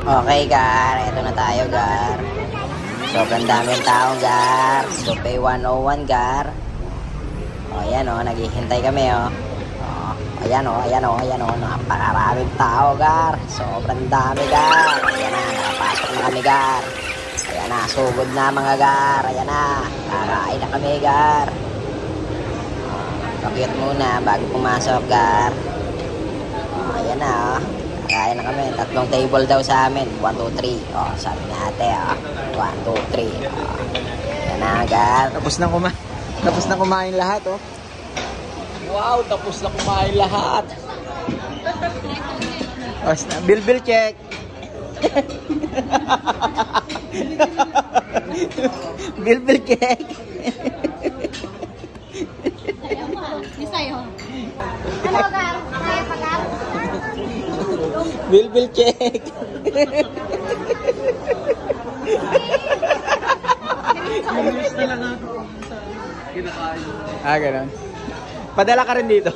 Okay, Gar. Ito na tayo, Gar. Sobrang daming tao, Gar. Supay 101, Gar. O, ayan o. Naghihintay kami, o. Ayan o, ayan o, ayan o. Napakaraming tao, Gar. Sobrang dami, Gar. Ayan na, nakapasok na kami, Gar. Ayan na, sugod na mga Gar. Ayan na, kakain na kami, Gar. Kapiyot muna bago pumasok, Gar. Ayan na, o. Kakain na kami. 3 table daw sa amin. 1, 2, 3. O, sabi natin, o. 1, 2, 3. O. Ayan na, Gar. Tapos na kumain lahat, oh. Wow, tapos na kumain lahat. Bill check. Bill check. Hello, Gar. Kaya pa, Gar? Bill check. Ganun. Padala ka rin dito.